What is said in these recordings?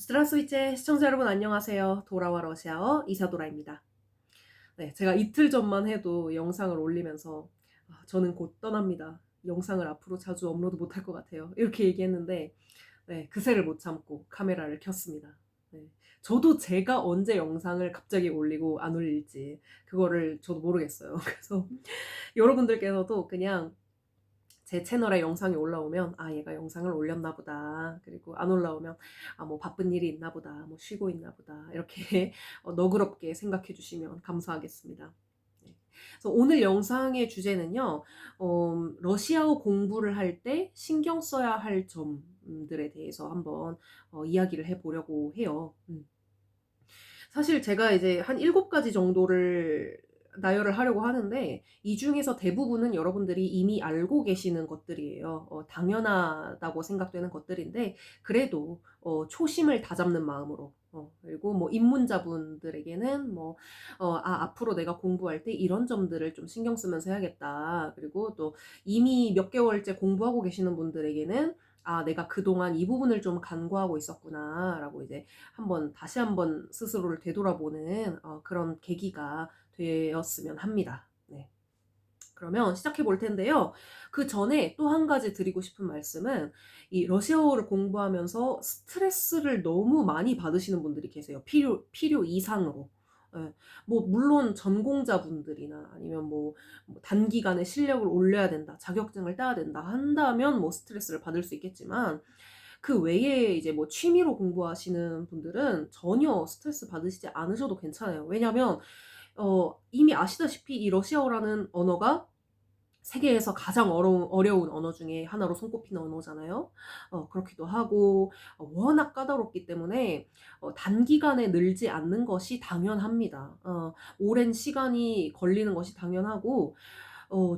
스트라스위체 시청자 여러분 안녕하세요. 돌아와 러시아어 이사도라입니다. 네, 제가 이틀 전만 해도 영상을 올리면서 저는 곧 떠납니다. 영상을 앞으로 자주 업로드 못할 것 같아요. 이렇게 얘기했는데 네, 그새를 못 참고 카메라를 켰습니다. 네, 저도 제가 언제 영상을 갑자기 올리고 안 올릴지 그거를 저도 모르겠어요. 그래서 여러분들께서도 그냥 제 채널에 영상이 올라오면 얘가 영상을 올렸나 보다. 그리고 안 올라오면 뭐 바쁜 일이 있나 보다. 뭐 쉬고 있나 보다. 이렇게 너그럽게 생각해 주시면 감사하겠습니다. 네. 그래서 오늘 영상의 주제는요. 러시아어 공부를 할 때 신경 써야 할 점들에 대해서 한번 이야기를 해 보려고 해요. 사실 제가 이제 한 7가지 정도를 나열을 하려고 하는데 이 중에서 대부분은 여러분들이 이미 알고 계시는 것들이에요. 당연하다고 생각되는 것들인데 그래도 초심을 다잡는 마음으로 그리고 뭐 입문자분들에게는 앞으로 내가 공부할 때 이런 점들을 좀 신경 쓰면서 해야겠다. 그리고 또 이미 몇 개월째 공부하고 계시는 분들에게는 내가 그동안 이 부분을 좀 간과하고 있었구나라고 이제 다시 한번 스스로를 되돌아보는 그런 계기가 되었으면 합니다. 네. 그러면 시작해 볼 텐데요. 그 전에 또 한 가지 드리고 싶은 말씀은 이 러시아어를 공부하면서 스트레스를 너무 많이 받으시는 분들이 계세요. 필요 이상으로. 예. 뭐 물론 전공자분들이나 아니면 뭐 단기간에 실력을 올려야 된다, 자격증을 따야 된다 한다면 뭐 스트레스를 받을 수 있겠지만 그 외에 이제 뭐 취미로 공부하시는 분들은 전혀 스트레스 받으시지 않으셔도 괜찮아요. 왜냐면 이미 아시다시피 이 러시아어라는 언어가 세계에서 가장 어려운 언어 중에 하나로 손꼽히는 언어잖아요. 그렇기도 하고 워낙 까다롭기 때문에 단기간에 늘지 않는 것이 당연합니다. 오랜 시간이 걸리는 것이 당연하고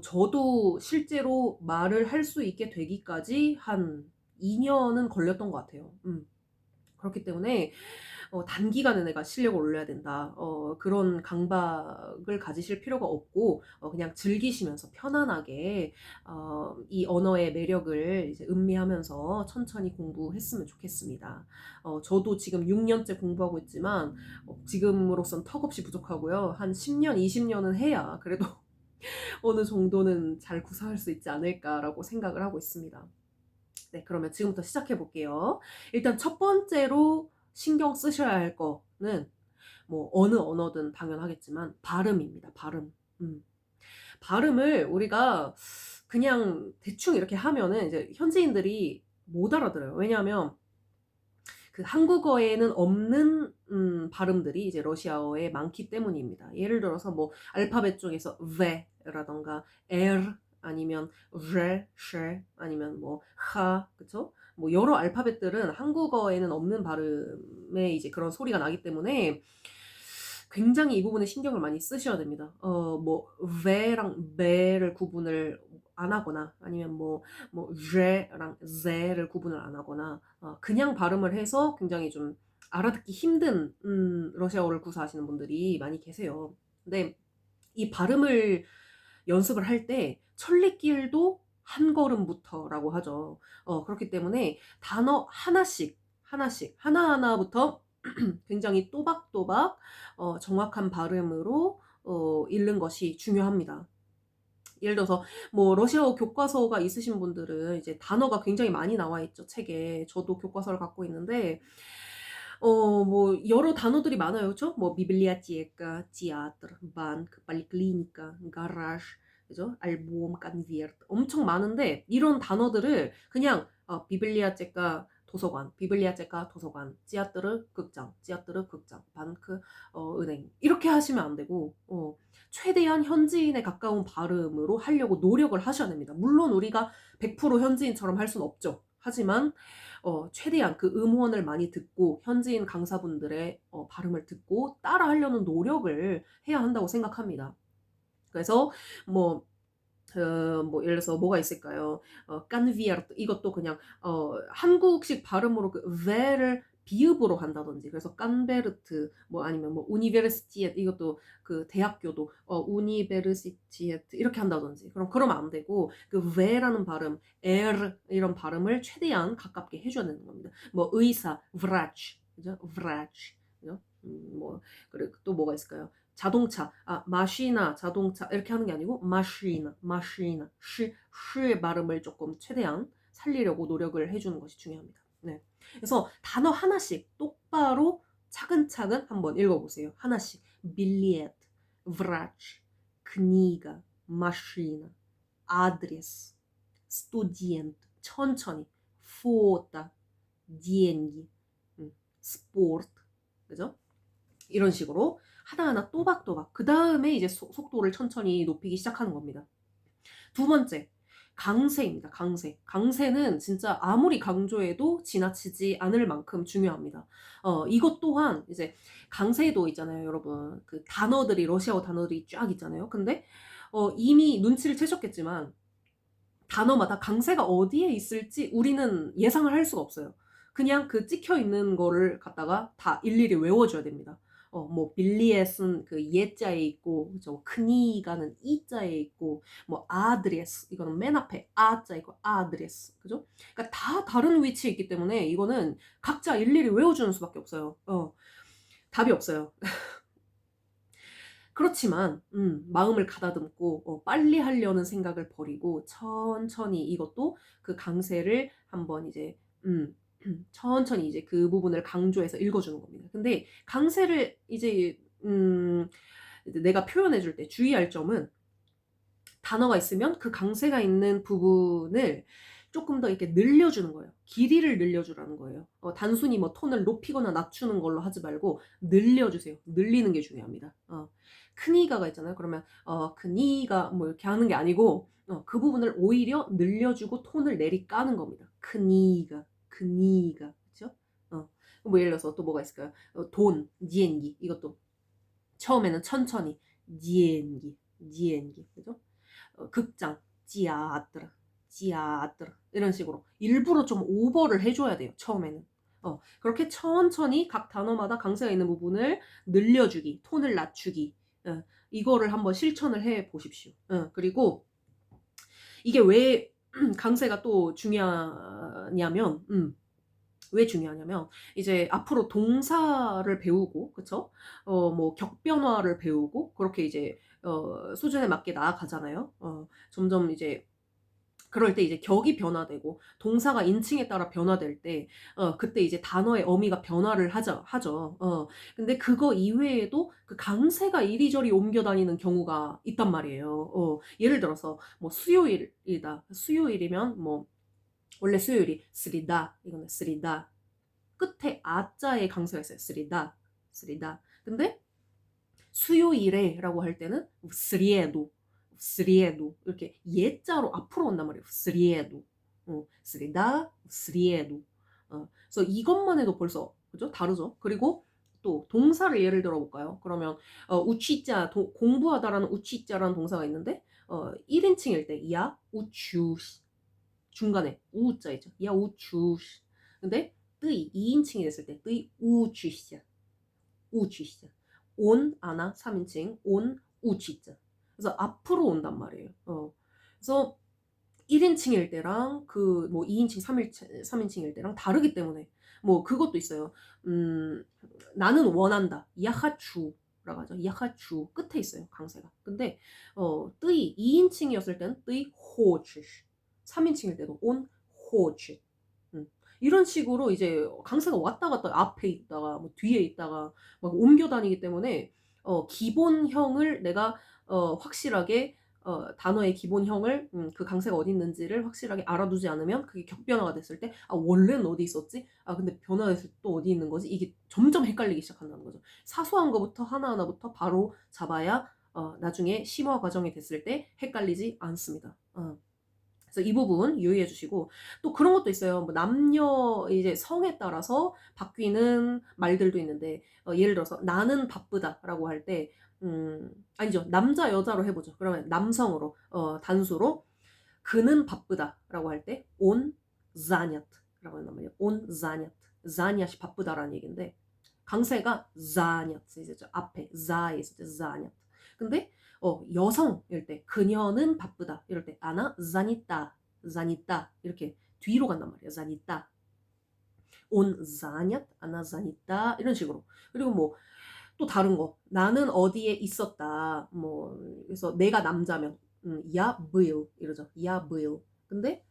저도 실제로 말을 할 수 있게 되기까지 한 2 년은 걸렸던 것 같아요. 그렇기 때문에 단기간에 내가 실력을 올려야 된다. 그런 강박을 가지실 필요가 없고 그냥 즐기시면서 편안하게 이 언어의 매력을 이제 음미하면서 천천히 공부했으면 좋겠습니다. 저도 지금 6 년째 공부하고 있지만 지금으로선 턱없이 부족하고요. 한 10 년, 20 년은 해야 그래도 어느 정도는 잘 구사할 수 있지 않을까라고 생각을 하고 있습니다. 네, 그러면 지금부터 시작해 볼게요. 일단 첫 번째로 신경 쓰셔야 할 거는 뭐 어느 언어든 당연하겠지만 발음입니다. 발음. 발음을 우리가 그냥 대충 이렇게 하면은 이제 현지인들이 못 알아들어요. 왜냐하면 그 한국어에는 없는 발음들이 이제 러시아어에 많기 때문입니다. 예를 들어서 뭐 알파벳 중에서 v라던가 r 아니면 r, sh 아니면 뭐 하, 그쵸? 뭐 여러 알파벳들은 한국어에는 없는 발음의 이제 그런 소리가 나기 때문에 굉장히 이 부분에 신경을 많이 쓰셔야 됩니다. 뭐 ve랑 be를 구분을 안 하거나 아니면 z랑 ze를 구분을 안 하거나 그냥 발음을 해서 굉장히 좀 알아듣기 힘든 러시아어를 구사하시는 분들이 많이 계세요. 근데 이 발음을 연습을 할 때 천리길도 한 걸음부터라고 하죠. 그렇기 때문에 단어 하나씩, 하나하나부터 굉장히 또박또박 정확한 발음으로 읽는 것이 중요합니다. 예를 들어서 뭐 러시아어 교과서가 있으신 분들은 이제 단어가 굉장히 많이 나와 있죠, 책에. 저도 교과서를 갖고 있는데 뭐 여러 단어들이 많아요. 그죠? 뭐 библиотека, театр, банк, поликлиника, гараж, 그죠? альбом, конверт 엄청 많은데 이런 단어들을 그냥 비블리아체카 도서관, 비블리아체카 도서관, 지아뜨르 극장, 지아뜨르 극장, 반크 은행 이렇게 하시면 안 되고 최대한 현지인에 가까운 발음으로 하려고 노력을 하셔야 됩니다. 물론 우리가 100% 현지인처럼 할 수는 없죠. 하지만 최대한 그 음원을 많이 듣고 현지인 강사분들의 발음을 듣고 따라하려는 노력을 해야 한다고 생각합니다. 그래서 뭐 예를 들어서 뭐가 있을까요? 깐비르트 이것도 그냥 한국식 발음으로 그 v를 비읍으로 한다든지 그래서 깐베르트 뭐 아니면 뭐 우니베르시티에트 이것도 그 대학교도 우니베르시티에트 이렇게 한다든지 그러면 안 되고 그 v라는 발음, r 이런 발음을 최대한 가깝게 해줘야 되는 겁니다. 뭐 의사, vрач 그죠? врач. 그죠? 뭐 그리고 또 뭐가 있을까요? 자동차, 마시나 자동차 이렇게 하는 게 아니고 마시나, 쉬의 발음을 조금 최대한 살리려고 노력을 해주는 것이 중요합니다. 네. 그래서 단어 하나씩 똑바로 차근차근 한번 읽어보세요. 하나씩. 빌리엣, врач, книга, машина, адрес, студент. 천천히. фото, деньги, 스포르트. 그죠? 이런 식으로 하나하나 또박또박. 그 다음에 이제 속도를 천천히 높이기 시작하는 겁니다. 두 번째, 강세입니다. 강세. 강세는 진짜 아무리 강조해도 지나치지 않을 만큼 중요합니다. 이것 또한 이제 강세도 있잖아요, 여러분. 그 단어들이, 러시아어 단어들이 쫙 있잖아요. 근데 이미 눈치를 채셨겠지만 단어마다 강세가 어디에 있을지 우리는 예상을 할 수가 없어요. 그냥 그 찍혀 있는 거를 갖다가 다 일일이 외워줘야 됩니다. 뭐 빌리엣은 그 예자에 있고, 그죠? 크니가는 이자에 있고, 뭐 아드레스 이거는 맨 앞에 아자 있고 아드레스, 그죠? 그러니까 다 다른 위치에 있기 때문에 이거는 각자 일일이 외워주는 수밖에 없어요. 답이 없어요. 그렇지만 마음을 가다듬고 빨리 하려는 생각을 버리고 천천히 이것도 그 강세를 한번 이제 천천히 이제 그 부분을 강조해서 읽어주는 겁니다. 근데 강세를 이제 내가 표현해 줄 때 주의할 점은 단어가 있으면 그 강세가 있는 부분을 조금 더 이렇게 늘려주는 거예요. 길이를 늘려주라는 거예요. 단순히 뭐 톤을 높이거나 낮추는 걸로 하지 말고 늘려주세요. 늘리는 게 중요합니다. 크니가가 있잖아요. 그러면 크니가 뭐 이렇게 하는 게 아니고 그 부분을 오히려 늘려주고 톤을 내리 까는 겁니다. 크니가 그렇죠? 뭐 예를 들어서 또 뭐가 있을까요? 돈, 니엔기 이것도 처음에는 천천히 니엔기 그죠? 극장 지아뜨라 이런 식으로 일부러 좀 오버를 해줘야 돼요. 처음에는 그렇게 천천히 각 단어마다 강세가 있는 부분을 늘려주기, 톤을 낮추기, 이거를 한번 실천을 해 보십시오. 그리고 이게 왜 강세가 또 중요하냐면 왜 중요하냐면 이제 앞으로 동사를 배우고 그쵸? 뭐 격변화를 배우고 그렇게 이제 수준에 맞게 나아가잖아요. 점점 이제 그럴 때 이제 격이 변화되고 동사가 인칭에 따라 변화될 때 그때 이제 단어의 어미가 변화를 하죠. 근데 그거 이외에도 그 강세가 이리저리 옮겨 다니는 경우가 있단 말이에요. 예를 들어서 뭐 수요일이다. 수요일이면 뭐 원래 수요일이 쓰리다 이거는 쓰리다 끝에 아자의 강세가 있어요. 쓰리다. 근데 수요일에라고 할 때는 스리에도 이렇게 예자로 앞으로 온단 말이에요. 스리에도. 그래서 이것만 해도 벌써 그죠? 다르죠. 그리고 또 동사를 예를 들어 볼까요? 그러면 우치자 공부하다라는 우치자라는 동사가 있는데 1인칭일 때 야 우추 중간에 우자 있죠. 야 우추 근데 뜨이 2인칭이 됐을 때 뜨이 우취시자 온 아나 3인칭 온 우취자 그래서 앞으로 온단 말이에요. 그래서 1인칭일 때랑 그 뭐 2인칭 3인칭일 때랑 다르기 때문에 뭐 그것도 있어요. 나는 원한다 야하추라고 하죠. 야하추 끝에 있어요. 강세가. 근데 뜨이 2인칭이었을 때는 뜨이 호치 3인칭일 때도 온 호치 이런 식으로 이제 강세가 왔다 갔다 앞에 있다가 뭐 뒤에 있다가 막 옮겨 다니기 때문에 기본형을 내가 확실하게 단어의 기본형을 그 강세가 어디 있는지를 확실하게 알아두지 않으면 그게 격변화가 됐을 때 원래는 어디 있었지? 근데 변화됐을 때 또 어디 있는 거지? 이게 점점 헷갈리기 시작한다는 거죠. 사소한 것부터 하나하나부터 바로 잡아야 나중에 심화 과정이 됐을 때 헷갈리지 않습니다. 그래서 이 부분 유의해 주시고 또 그런 것도 있어요. 뭐 남녀 이제 성에 따라서 바뀌는 말들도 있는데 예를 들어서 나는 바쁘다라고 할 때 아니죠. 남자 여자로 해보죠. 그러면 남성으로 단수로 그는 바쁘다라고 할 때 on занят라고 한단 말이에요. on занят이 바쁘다라는 얘기인데 강세가 занят 이제 앞에 za에 있을 때 занят. 근데 여성일 때 그녀는 바쁘다 이럴 때 아나 자니따 이렇게 뒤로 간단 말이에요. 자니따 on занят, она занята 이런 식으로. 그리고 뭐 또 다른 거 나는 어디에 있었다. 뭐 그래서 내가 남자면 я был 이러죠. я был. 근데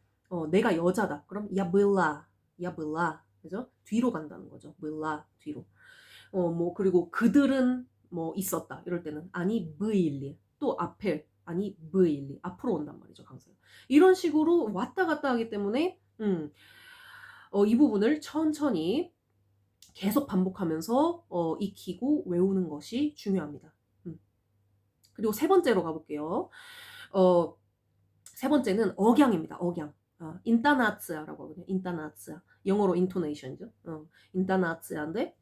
내가 여자다. 그럼 я была. я была. 그죠? 뒤로 간다는 거죠. была 뒤로. 뭐 그리고 그들은 뭐 있었다. 이럴 때는 아니 были. 또 앞에 아니 были. 앞으로 온단 말이죠. 강사가. 이런 식으로 왔다 갔다 하기 때문에 이 부분을 천천히 계속 반복하면서 익히고 외우는 것이 중요합니다. 그리고 세 번째로 가볼게요. 세 번째는 억양입니다. 억양. 인타나츠아라고 하거든요. 인타나츠아. 영어로 인토네이션이죠. 인타나츠아인데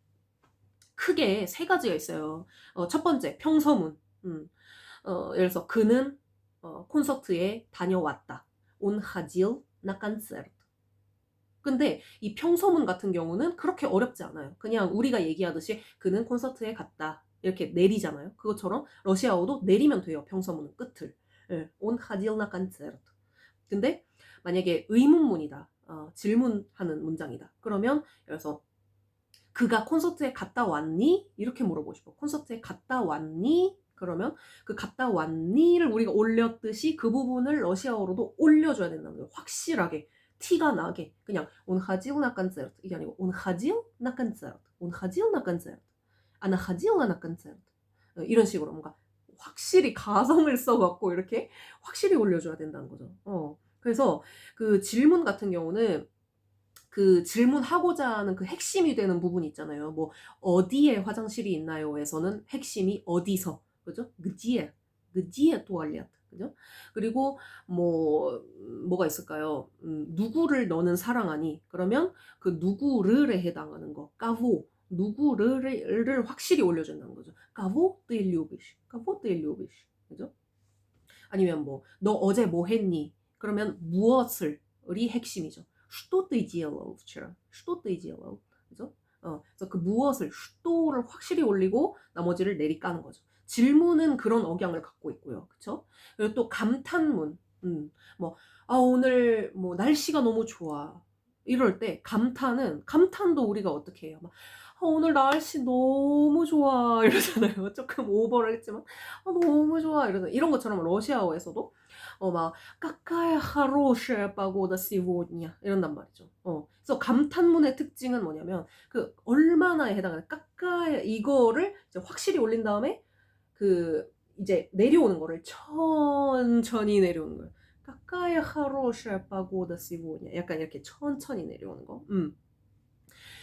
크게 세 가지가 있어요. 첫 번째 평서문. 예를 들어서 그는 콘서트에 다녀왔다. On ходил на концерт. 근데 이 평서문 같은 경우는 그렇게 어렵지 않아요. 그냥 우리가 얘기하듯이 그는 콘서트에 갔다. 이렇게 내리잖아요. 그것처럼 러시아어도 내리면 돼요. 평서문은 끝을. 예, on ходил на концерт. 근데 만약에 의문문이다. 질문하는 문장이다. 그러면 그래서 그가 콘서트에 갔다 왔니? 이렇게 물어보고 싶어. 콘서트에 갔다 왔니? 그러면 그 갔다 왔니를 우리가 올렸듯이 그 부분을 러시아어로도 올려줘야 된다는 거예요. 확실하게. 티가 나게. 그냥 он ходил на концерт. 이게 아니고 он ходил на концерт. он ходил на концерт. она ходила на концерт. 이런 식으로 뭔가 확실히 가성을 써갖고 이렇게 확실히 올려줘야 된다는 거죠. 그래서 그 질문 같은 경우는 그 질문하고자 하는 그 핵심이 되는 부분이 있잖아요. 뭐 어디에 화장실이 있나요?에서는 핵심이 어디서, 그죠? где туалет, 그죠? 그리고 뭐가 있을까요? 누구를 너는 사랑하니? 그러면 그 누구를에 해당하는 거, 까보 누구를 확실히 올려준다는 거죠. 까보 ты любишь, 까보 ты любишь, 그죠? 아니면 뭐 너 어제 뭐 했니? 그러면 무엇을이 핵심이죠. что ты делал вчера? что ты делал? 그죠? 그래서 그 무엇을 shto를 확실히 올리고 나머지를 내리까는 거죠. 질문은 그런 억양을 갖고 있고요. 그쵸? 그리고 또 감탄문. 오늘 뭐 날씨가 너무 좋아. 이럴 때 감탄도 우리가 어떻게 해요? 오늘 날씨 너무 좋아 이러잖아요. 조금 오버를 했지만 너무 좋아 이런 것처럼 러시아어에서도 какая хорошая погода сегодня 이런단 말이죠. 그래서 감탄문의 특징은 뭐냐면 그 얼마나에 해당하는 какая 이거를 이제 확실히 올린 다음에 그 이제 내려오는 거를 천천히 내려오는 거예요. какая хорошая погода сегодня 약간 이렇게 천천히 내려오는 거.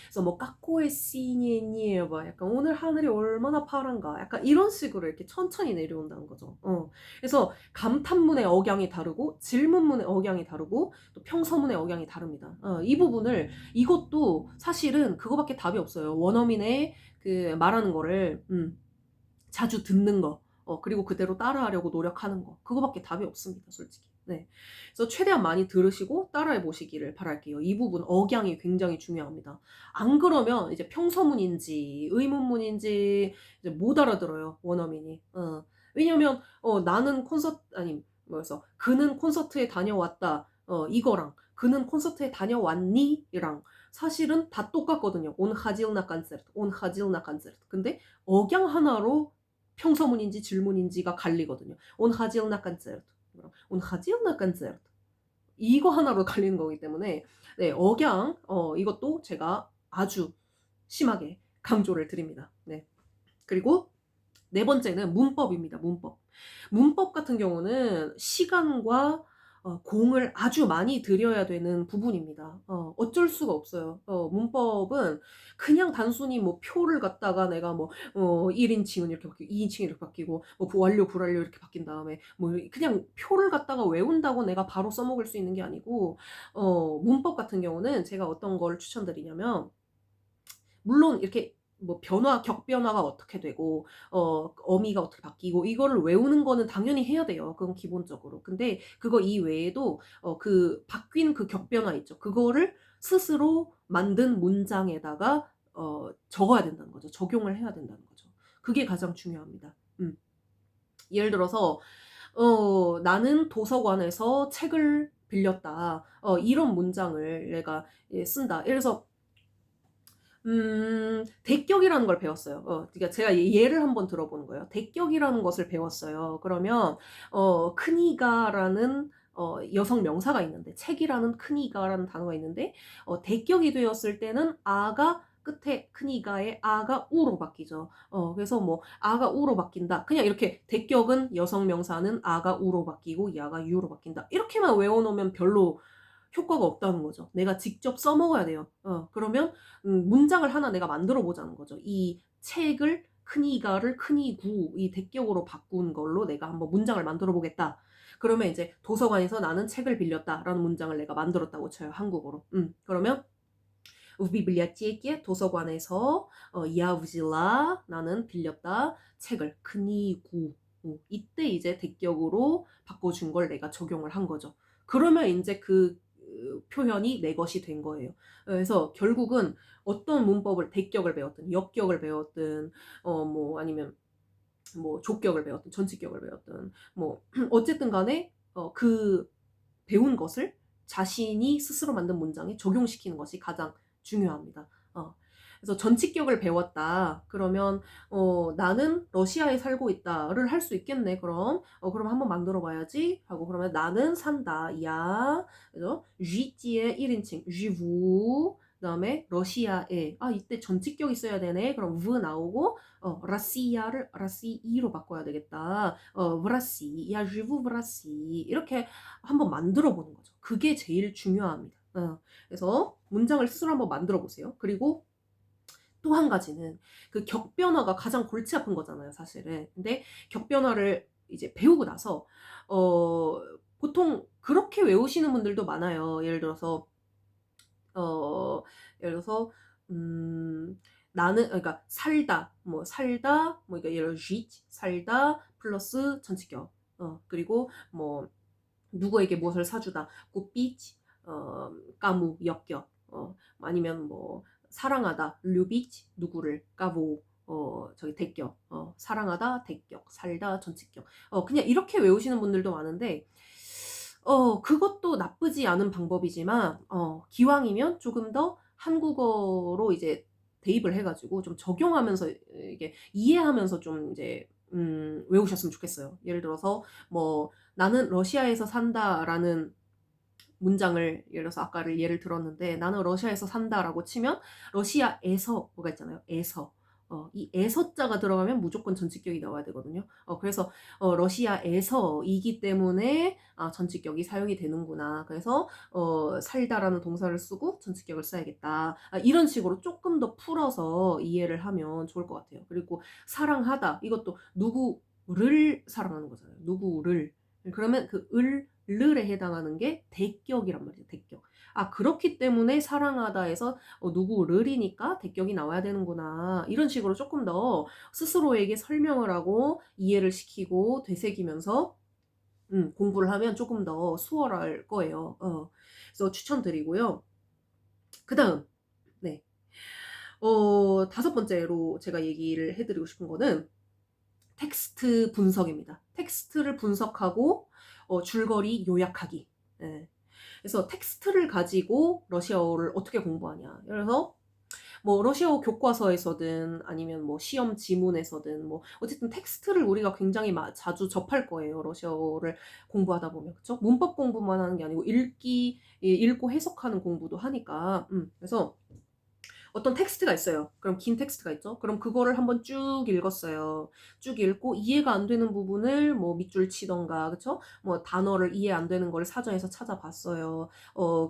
그래서 뭐 какое синее небо 약간 오늘 하늘이 얼마나 파란가 약간 이런 식으로 이렇게 천천히 내려온다는 거죠. 그래서 감탄문의 억양이 다르고 질문문의 억양이 다르고 또 평서문의 억양이 다릅니다. 이 부분을 이것도 사실은 그거밖에 답이 없어요. 원어민의 그 말하는 거를 자주 듣는 거 그리고 그대로 따라하려고 노력하는 거 그거밖에 답이 없습니다. 솔직히. 네. 그래서 최대한 많이 들으시고 따라해 보시기를 바랄게요. 이 부분 억양이 굉장히 중요합니다. 안 그러면 이제 평서문인지 의문문인지 이제 못 알아들어요. 원어민이. 왜냐면 나는 그래서 그는 콘서트에 다녀왔다. 이거랑 그는 콘서트에 다녀왔니랑 사실은 다 똑같거든요. on ходил на концерт. on ходил на концерт. 근데 억양 하나로 평서문인지 질문인지가 갈리거든요. on ходил на концерт. on ходил на концерт. 이거 하나로 갈리는 거기 때문에 네, 억양 이것도 제가 아주 심하게 강조를 드립니다. 네. 그리고 네 번째는 문법입니다. 문법 같은 경우는 시간과 공을 아주 많이 들여야 되는 부분입니다. 어쩔 수가 없어요. 문법은 그냥 단순히 뭐 표를 갖다가 내가 1인칭은 이렇게 바뀌고 2인칭이 이렇게 바뀌고 뭐 완료 불완료 이렇게 바뀐 다음에 뭐 그냥 표를 갖다가 외운다고 내가 바로 써먹을 수 있는 게 아니고 문법 같은 경우는 제가 어떤 걸 추천드리냐면 물론 이렇게 뭐 격변화가 어떻게 되고 어미가 어떻게 바뀌고 이거를 외우는 거는 당연히 해야 돼요. 그건 기본적으로. 근데 그거 이외에도 그 바뀐 그 격변화 있죠. 그거를 스스로 만든 문장에다가 적어야 된다는 거죠. 적용을 해야 된다는 거죠. 그게 가장 중요합니다. 예를 들어서 나는 도서관에서 책을 빌렸다. 이런 문장을 내가 쓴다. 예를 들어서 대격이라는 걸 배웠어요. 그러니까 제가 예를 한번 들어보는 거예요. 대격이라는 것을 배웠어요. 그러면 크니가라는 여성 명사가 있는데, 책이라는 크니가라는 단어가 있는데, 대격이 되었을 때는 아가 끝에 크니가의 아가 우로 바뀌죠. 그래서 뭐 아가 우로 바뀐다. 그냥 이렇게 대격은 여성 명사는 아가 우로 바뀌고 야가 유로 바뀐다. 이렇게만 외워놓으면 별로 효과가 없다는 거죠. 내가 직접 써먹어야 돼요. 그러면 문장을 하나 내가 만들어 보자는 거죠. 이 책을 크니가를 크니구 이 대격으로 바꾼 걸로 내가 한번 문장을 만들어 보겠다. 그러면 이제 도서관에서 나는 책을 빌렸다라는 문장을 내가 만들었다고 쳐요. 한국어로. 그러면 в библиотеке 도서관에서 я взяла 나는 빌렸다 책을 книгу 이때 이제 대격으로 바꿔준 걸 내가 적용을 한 거죠. 그러면 이제 그 표현이 내 것이 된 거예요. 그래서 결국은 어떤 문법을 대격을 배웠든 역격을 배웠든 뭐 아니면 뭐 조격을 배웠든 전치격을 배웠든 뭐 어쨌든 간에 그 배운 것을 자신이 스스로 만든 문장에 적용시키는 것이 가장 중요합니다. 그래서 전치격을 배웠다. 그러면 나는 러시아에 살고 있다를 할 수 있겠네. 그럼 한번 만들어 봐야지 하고 그러면 나는 산다. 야. 그죠? 쥐지의 1인칭 쥐부 그다음에 러시아에 이때 전치격 있어야 되네. 그럼 v 나오고 라시아를 라시이로 바꿔야 되겠다. 브라시 야 쥐부 브라시 이렇게 한번 만들어 보는 거죠. 그게 제일 중요합니다. 그래서 문장을 스스로 한번 만들어 보세요. 그리고 또 한 가지는 그 격변화가 가장 골치 아픈 거잖아요, 사실은. 근데 격변화를 이제 배우고 나서 보통 그렇게 외우시는 분들도 많아요. 어, 예를 들어서 나는 그러니까 살다 뭐 그러니까 예를 들어 쥐 살다 플러스 전치격 그리고 뭐 누구에게 무엇을 사주다 꽃빛 까무 역격 아니면 뭐 사랑하다 류비치 누구를 까보 저기 대격 사랑하다 대격 살다 전치격 그냥 이렇게 외우시는 분들도 많은데 그것도 나쁘지 않은 방법이지만 기왕이면 조금 더 한국어로 이제 대입을 해가지고 좀 적용하면서 이게 이해하면서 좀 이제 외우셨으면 좋겠어요. 예를 들어서 뭐 나는 러시아에서 산다라는 문장을 예를 들어서 아까를 예를 들었는데 나는 러시아에서 산다라고 치면 러시아에서 뭐가 있잖아요. 에서 이 에서자가 들어가면 무조건 전치격이 나와야 되거든요. 그래서 러시아에서이기 때문에 전치격이 사용이 되는구나. 그래서 살다라는 동사를 쓰고 전치격을 써야겠다. 이런 식으로 조금 더 풀어서 이해를 하면 좋을 것 같아요. 그리고 사랑하다 이것도 누구를 사랑하는 거잖아요. 누구를 그러면 그 을에 해당하는 게 대격이란 말이에요. 대격. 그렇기 때문에 사랑하다에서 누구를이니까 대격이 나와야 되는구나. 이런 식으로 조금 더 스스로에게 설명을 하고 이해를 시키고 되새기면서 공부를 하면 조금 더 수월할 거예요. 그래서 추천드리고요. 그 다음, 네. 다섯 번째로 제가 얘기를 해드리고 싶은 거는 텍스트 분석입니다. 텍스트를 분석하고 줄거리 요약하기. 네. 그래서 텍스트를 가지고 러시아어를 어떻게 공부하냐. 그래서 뭐 러시아어 교과서에서든 아니면 뭐 시험 지문에서든 뭐 어쨌든 텍스트를 우리가 굉장히 자주 접할 거예요. 러시아어를 공부하다 보면. 그쵸? 문법 공부만 하는 게 아니고 읽고 해석하는 공부도 하니까. 그래서 어떤 텍스트가 있어요. 그럼 긴 텍스트가 있죠. 그럼 그거를 한번 쭉 읽었어요. 쭉 읽고 이해가 안 되는 부분을 뭐 밑줄 치던가, 그쵸? 뭐 단어를 이해 안 되는 걸 사전에서 찾아봤어요.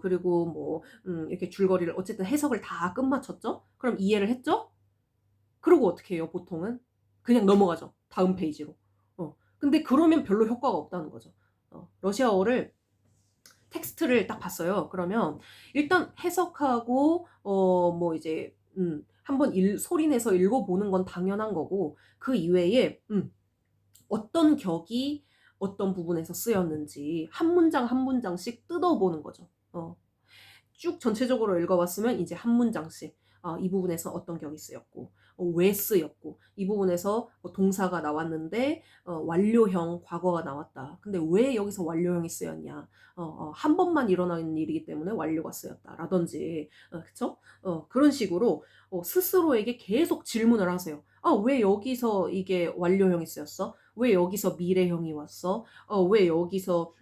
그리고 뭐 이렇게 줄거리를 어쨌든 해석을 다 끝마쳤죠. 그럼 이해를 했죠? 그러고 어떻게 해요? 보통은 그냥 넘어가죠. 다음 페이지로. 근데 그러면 별로 효과가 없다는 거죠. 러시아어를 텍스트를 딱 봤어요. 그러면 일단 해석하고 뭐 이제 한번 소리내서 읽어보는 건 당연한 거고 그 이외에 어떤 격이 어떤 부분에서 쓰였는지 한 문장 한 문장씩 뜯어보는 거죠. 쭉 전체적으로 읽어봤으면 이제 한 문장씩 이 부분에서 어떤 격이 쓰였고 왜 쓰였고 이 부분에서 동사가 나왔는데 완료형 과거가 나왔다. 근데 왜 여기서 완료형이 쓰였냐? 한 번만 일어나는 일이기 때문에 완료가 쓰였다라든지 그쵸? 그런 식으로 스스로에게 계속 질문을 하세요. 왜 여기서 이게 완료형이 쓰였어? 왜 여기서 미래형이 왔어? 왜 여기서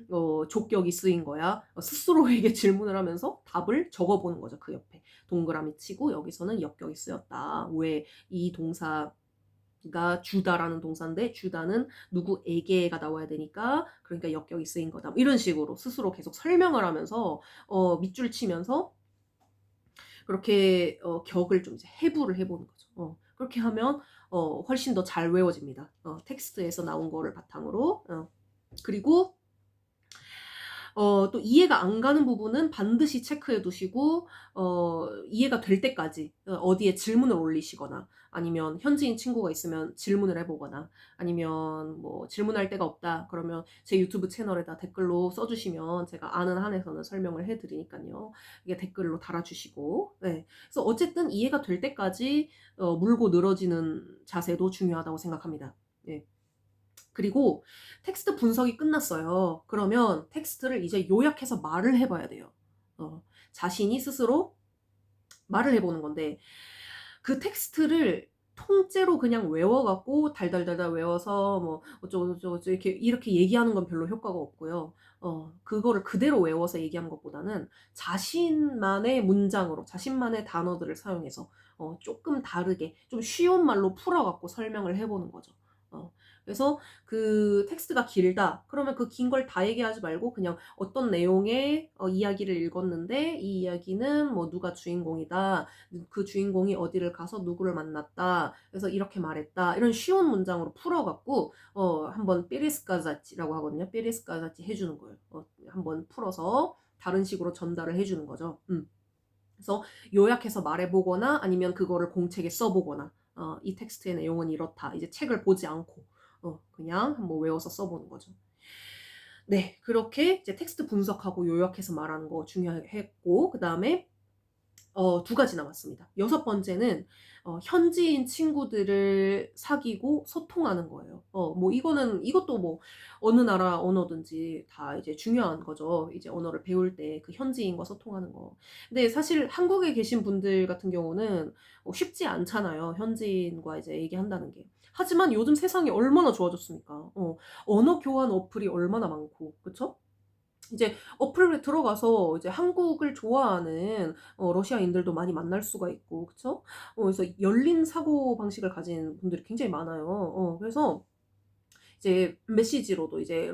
족격이 쓰인 거야? 스스로에게 질문을 하면서 답을 적어보는 거죠. 그 옆에 동그라미 치고 여기서는 역격이 쓰였다. 왜 이 동사가 주다라는 동사인데 주다는 누구에게가 나와야 되니까 그러니까 역격이 쓰인 거다. 이런 식으로 스스로 계속 설명을 하면서 밑줄 치면서 그렇게 격을 좀 이제 해부를 해보는 거죠. 그렇게 하면 훨씬 더 잘 외워집니다. 텍스트에서 나온 거를 바탕으로. 그리고 또 이해가 안 가는 부분은 반드시 체크해 두시고 이해가 될 때까지 어디에 질문을 올리시거나 아니면 현지인 친구가 있으면 질문을 해보거나 아니면 뭐 질문할 데가 없다 그러면 제 유튜브 채널에다 댓글로 써주시면 제가 아는 한에서는 설명을 해드리니까요. 이게 댓글로 달아주시고 네. 그래서 어쨌든 이해가 될 때까지 물고 늘어지는 자세도 중요하다고 생각합니다. 네. 그리고 텍스트 분석이 끝났어요. 그러면 텍스트를 이제 요약해서 말을 해봐야 돼요. 자신이 스스로 말을 해보는 건데 그 텍스트를 통째로 그냥 외워갖고 달달달달 외워서 뭐 어쩌고저쩌고 이렇게 얘기하는 건 별로 효과가 없고요. 그거를 그대로 외워서 얘기하는 것보다는 자신만의 문장으로 자신만의 단어들을 사용해서 조금 다르게 좀 쉬운 말로 풀어갖고 설명을 해보는 거죠. 그래서 그 텍스트가 길다. 그러면 그 긴 걸 다 얘기하지 말고 그냥 어떤 내용의 이야기를 읽었는데 이 이야기는 뭐 누가 주인공이다. 그 주인공이 어디를 가서 누구를 만났다. 그래서 이렇게 말했다. 이런 쉬운 문장으로 풀어갖고 한번 삐리스까자치라고 하거든요. 삐리스까자치 해주는 거예요. 한번 풀어서 다른 식으로 전달을 해주는 거죠. 그래서 요약해서 말해보거나 아니면 그거를 공책에 써보거나 이 텍스트의 내용은 이렇다. 이제 책을 보지 않고 그냥 한번 외워서 써보는 거죠. 네, 그렇게 이제 텍스트 분석하고 요약해서 말하는 거 중요했고 그 다음에 두 가지 남았습니다. 6번째는 현지인 친구들을 사귀고 소통하는 거예요. 뭐 이것도 뭐 어느 나라 언어든지 다 이제 중요한 거죠. 이제 언어를 배울 때 그 현지인과 소통하는 거. 근데 사실 한국에 계신 분들 같은 경우는 쉽지 않잖아요. 현지인과 이제 얘기한다는 게. 하지만 요즘 세상이 얼마나 좋아졌습니까? 언어 교환 어플이 얼마나 많고, 그쵸? 이제 어플에 들어가서 이제 한국을 좋아하는 러시아인들도 많이 만날 수가 있고, 그쵸? 그래서 열린 사고 방식을 가진 분들이 굉장히 많아요. 그래서 이제 메시지로도 이제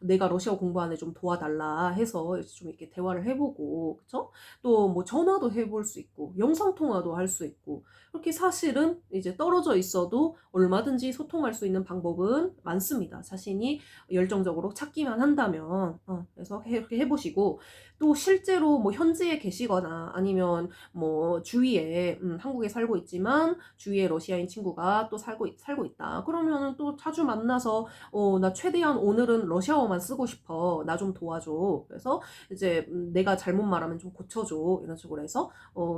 내가 러시아어 공부하는데 좀 도와달라 해서 좀 이렇게 대화를 해보고, 그쵸? 또 뭐 전화도 해볼 수 있고, 영상통화도 할 수 있고, 그렇게 사실은 이제 떨어져 있어도 얼마든지 소통할 수 있는 방법은 많습니다. 자신이 열정적으로 찾기만 한다면, 그래서 이렇게 해보시고, 또 실제로 뭐 현지에 계시거나 아니면 뭐 주위에, 한국에 살고 있지만 주위에 러시아인 친구가 또 살고 있다. 그러면은 또 자주 만나서 나 최대한 오늘은 러시아어만 쓰고 싶어. 나 좀 도와줘. 그래서 이제 내가 잘못 말하면 좀 고쳐줘. 이런 식으로 해서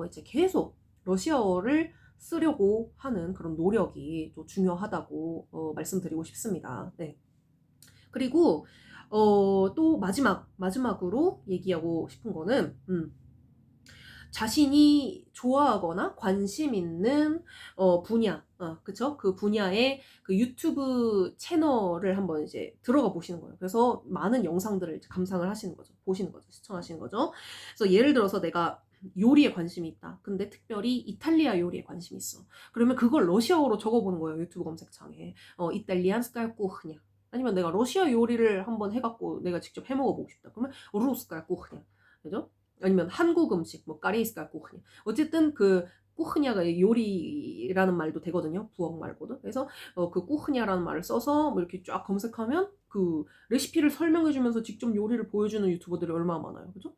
이제 계속 러시아어를 쓰려고 하는 그런 노력이 또 중요하다고 말씀드리고 싶습니다. 네. 그리고 또 마지막으로 얘기하고 싶은 거는 자신이 좋아하거나 관심 있는 분야, 그쵸? 그 분야의 그 유튜브 채널을 한번 이제 들어가 보시는 거예요. 그래서 많은 영상들을 이제 감상을 하시는 거죠. 보시는 거죠. 시청하시는 거죠. 그래서 예를 들어서 내가 요리에 관심이 있다. 근데 특별히 이탈리아 요리에 관심이 있어. 그러면 그걸 러시아어로 적어보는 거예요. 유튜브 검색창에. 이탈리안 스타일 쿠흐냐. 아니면 내가 러시아 요리를 한번 해갖고 내가 직접 해먹어보고 싶다. 그러면 루스칼 쿠흐냐. 그죠? 아니면 한국 음식, 뭐 까리스카 쿠흐냐. 어쨌든 그 쿠흐냐가 요리라는 말도 되거든요. 부엌 말고도. 그래서 그 쿠흐냐라는 말을 써서 뭐 이렇게 쫙 검색하면 그 레시피를 설명해주면서 직접 요리를 보여주는 유튜버들이 얼마나 많아요. 그죠?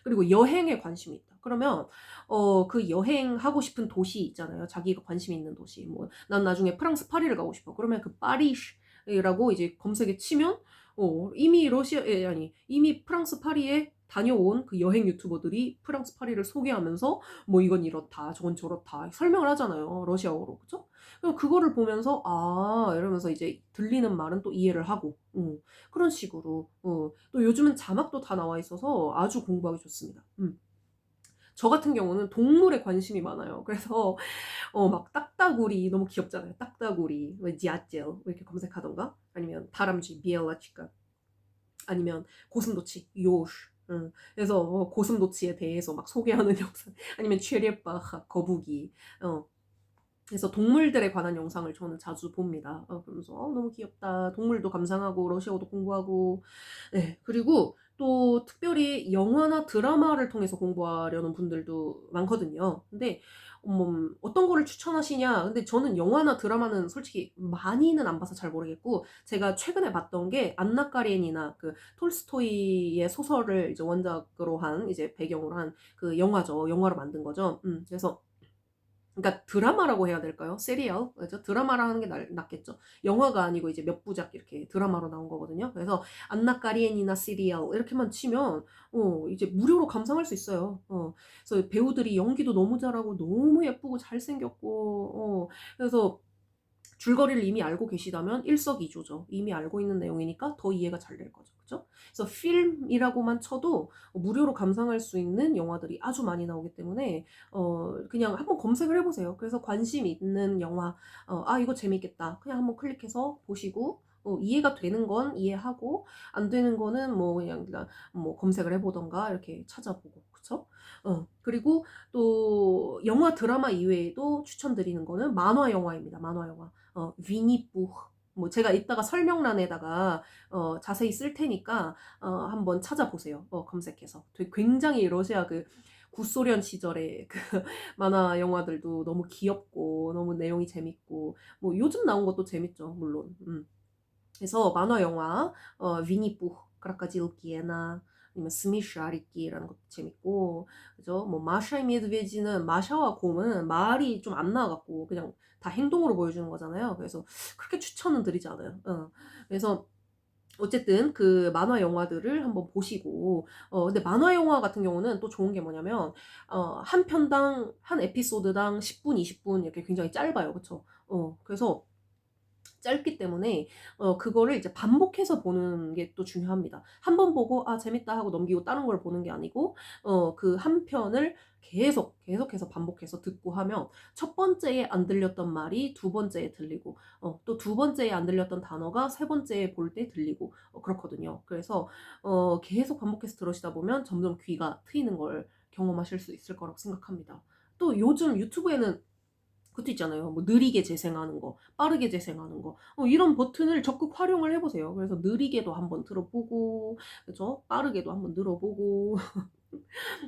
그리고 여행에 관심이 있다. 그러면 그 여행하고 싶은 도시 있잖아요. 자기가 관심 있는 도시. 뭐 난 나중에 프랑스 파리를 가고 싶어. 그러면 그 파리라고 이제 검색에 치면 이미 이미 프랑스 파리에 다녀온 그 여행 유튜버들이 프랑스 파리를 소개하면서 뭐 이건 이렇다, 저건 저렇다 설명을 하잖아요. 러시아어로. 그죠? 그럼 그거를 보면서 아, 이러면서 이제 들리는 말은 또 이해를 하고, 그런 식으로. 또 요즘은 자막도 다 나와 있어서 아주 공부하기 좋습니다. 저 같은 경우는 동물에 관심이 많아요. 그래서 막 딱따구리 너무 귀엽잖아요. 딱따구리, 뭐 지아젤 이렇게 검색하던가 아니면 다람쥐 비엘라치카 아니면 고슴도치 요슈. 그래서 고슴도치에 대해서 막 소개하는 영상 아니면 최레바하 거북이. 그래서 동물들에 관한 영상을 저는 자주 봅니다. 그러면서 너무 귀엽다. 동물도 감상하고 러시아어도 공부하고. 네. 그리고 또 특별히 영화나 드라마를 통해서 공부하려는 분들도 많거든요. 근데 어떤 거를 추천하시냐? 근데 저는 영화나 드라마는 솔직히 많이는 안 봐서 잘 모르겠고 제가 최근에 봤던 게 안나 까리엔이나 그 톨스토이의 소설을 이제 원작으로 한 이제 배경으로 한 그 영화죠. 영화로 만든 거죠. 그래서 그러니까 드라마라고 해야 될까요? 세리얼? 그죠? 드라마라 하는 게 낫겠죠. 영화가 아니고 이제 몇 부작 이렇게 드라마로 나온 거거든요. 그래서 안나 까리엔이나 시리얼 이렇게만 치면 이제 무료로 감상할 수 있어요. 그래서 배우들이 연기도 너무 잘하고 너무 예쁘고 잘생겼고 그래서 줄거리를 이미 알고 계시다면 일석이조죠. 이미 알고 있는 내용이니까 더 이해가 잘 될 거죠. 그죠? 그래서 필름이라고만 쳐도 무료로 감상할 수 있는 영화들이 아주 많이 나오기 때문에 그냥 한번 검색을 해보세요. 그래서 관심 있는 영화, 아 이거 재밌겠다. 그냥 한번 클릭해서 보시고 이해가 되는 건 이해하고 안 되는 거는 뭐 그냥 뭐 검색을 해보던가 이렇게 찾아보고 그쵸? 그리고 또 영화 드라마 이외에도 추천드리는 거는 만화 영화입니다. 만화 영화. 위니뿌. 뭐 제가 이따가 설명란에다가 자세히 쓸 테니까 한번 찾아보세요. 검색해서. 되게 굉장히 러시아 그 구소련 시절의 그 만화 영화들도 너무 귀엽고 너무 내용이 재밌고 뭐 요즘 나온 것도 재밌죠, 물론. 그래서 만화 영화 위니뿌, 크라카딜기에나 아니면 스미샤리끼라는 것도 재밌고 그죠? 뭐 마샤이 메드베지는 마샤와 곰은 말이 좀 안 나와갖고 그냥 다 행동으로 보여주는 거잖아요. 그래서 그렇게 추천은 드리지 않아요. 그래서 어쨌든 그 만화 영화들을 한번 보시고 근데 만화 영화 같은 경우는 또 좋은 게 뭐냐면 한 편당 한 에피소드당 10분, 20분 이렇게 굉장히 짧아요. 그쵸? 그래서 짧기 때문에 그거를 이제 반복해서 보는 게 또 중요합니다. 한 번 보고 '아 재밌다.' 하고 넘기고 다른 걸 보는 게 아니고 그 한 편을 계속해서 반복해서 듣고 하면 첫 번째에 안 들렸던 말이 두 번째에 들리고 또 두 번째에 안 들렸던 단어가 세 번째에 볼 때 들리고 그렇거든요. 그래서 계속 반복해서 들으시다 보면 점점 귀가 트이는 걸 경험하실 수 있을 거라고 생각합니다. 또 요즘 유튜브에는 그것도 있잖아요. 뭐 느리게 재생하는 거, 빠르게 재생하는 거. 이런 버튼을 적극 활용을 해보세요. 그래서 느리게도 한번 들어보고, 그죠? 빠르게도 한번 들어보고.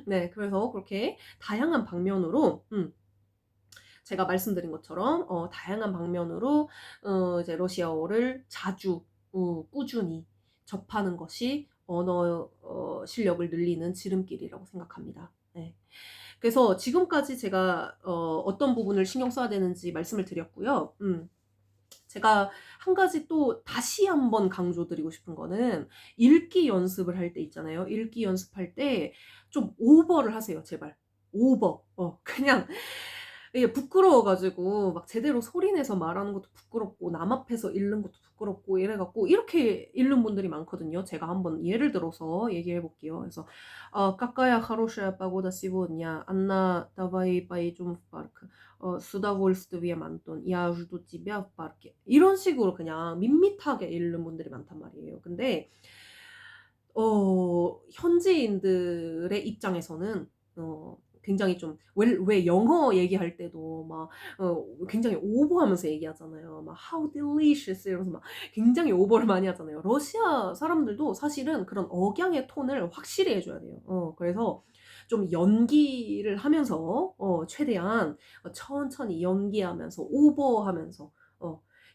네, 그래서 그렇게 다양한 방면으로, 제가 말씀드린 것처럼, 다양한 방면으로, 이제 러시아어를 자주, 꾸준히 접하는 것이 언어, 실력을 늘리는 지름길이라고 생각합니다. 네. 그래서 지금까지 제가 어떤 부분을 신경 써야 되는지 말씀을 드렸고요. 제가 한 가지 또 다시 한번 강조드리고 싶은 거는 읽기 연습을 할 때 있잖아요. 읽기 연습할 때 좀 오버를 하세요, 제발. 오버. 그냥 이게 부끄러워가지고 막 제대로 소리내서 말하는 것도 부끄럽고 남 앞에서 읽는 것도 부끄럽고 이래갖고 이렇게 읽는 분들이 많거든요. 제가 한번 예를 들어서 얘기해 볼게요. 그래서 какая хорошая погода сегодня. Анна, давай поедем в парк. С удовольствием, Антон. Я жду тебя в парке. 이런 식으로 그냥 밋밋하게 읽는 분들이 많단 말이에요. 근데 현지인들의 입장에서는 굉장히 좀 왜 영어 얘기할 때도 막 굉장히 오버하면서 얘기하잖아요. 막 "How delicious." 이러면서 막 굉장히 오버를 많이 하잖아요. 러시아 사람들도 사실은 그런 억양의 톤을 확실히 해 줘야 돼요. 그래서 좀 연기를 하면서 최대한 천천히 연기하면서 오버하면서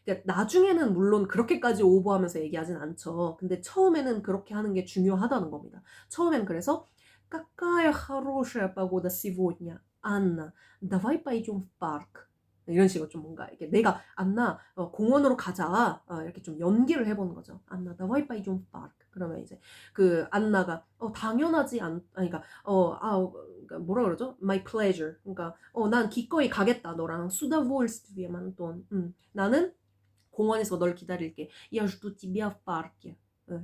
그러니까 나중에는 물론 그렇게까지 오버하면서 얘기하진 않죠. 근데 처음에는 그렇게 하는 게 중요하다는 겁니다. 처음엔 그래서 "Какая хорошая погода сегодня, Анна. Давай пойдем в парк." 이런 식으로 좀 뭔가 이렇게 내가 안나 공원으로 가자 이렇게 좀 연기를 해보는 거죠. 안나 나 와이파이 좀 파르크. 그러면 이제 그 안나가 당연하지 아니 그러니까 그러니까 뭐라 그러죠? My pleasure. 그러니까 난 기꺼이 가겠다. 너랑 수다볼스트비에만 돈. 나는 공원에서 널 기다릴게. Я жду тебя в парке.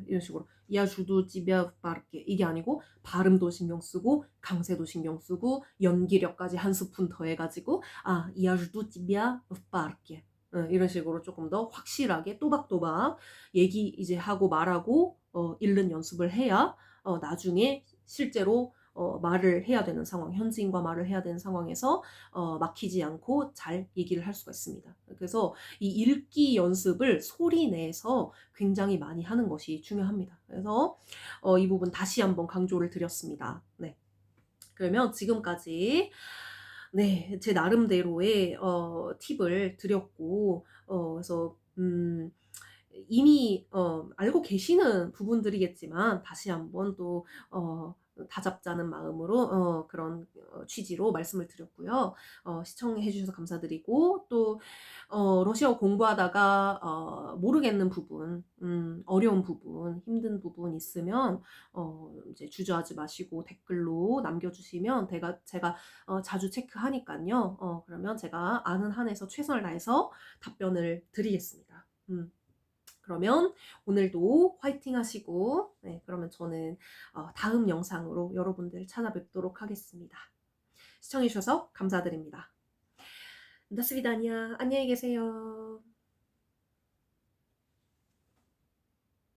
이런 식으로 Я жду тебя в парке. 이게 아니고 발음도 신경 쓰고 강세도 신경 쓰고 연기력까지 한 스푼 더해가지고 Я жду тебя в парке. 이런 식으로 조금 더 확실하게 또박또박 얘기 이제 하고 말하고 읽는 연습을 해야 나중에 실제로 말을 해야 되는 상황, 현지인과 말을 해야 되는 상황에서 막히지 않고 잘 얘기를 할 수가 있습니다. 그래서 이 읽기 연습을 소리 내서 굉장히 많이 하는 것이 중요합니다. 그래서 이 부분 다시 한번 강조를 드렸습니다. 네. 그러면 지금까지 네, 제 나름대로의 팁을 드렸고 그래서 이미 알고 계시는 부분들이겠지만 다시 한번 또 다잡자는 마음으로 그런 취지로 말씀을 드렸고요. 시청해 주셔서 감사드리고 또 러시아어 공부하다가 모르겠는 부분, 어려운 부분, 힘든 부분 있으면 이제 주저하지 마시고 댓글로 남겨주시면 제가 자주 체크하니까요. 그러면 제가 아는 한에서 최선을 다해서 답변을 드리겠습니다. 그러면 오늘도 화이팅 하시고 네, 그러면 저는 다음 영상으로 여러분들 찾아뵙도록 하겠습니다. 시청해 주셔서 감사드립니다. До свидания. 안녕히 계세요.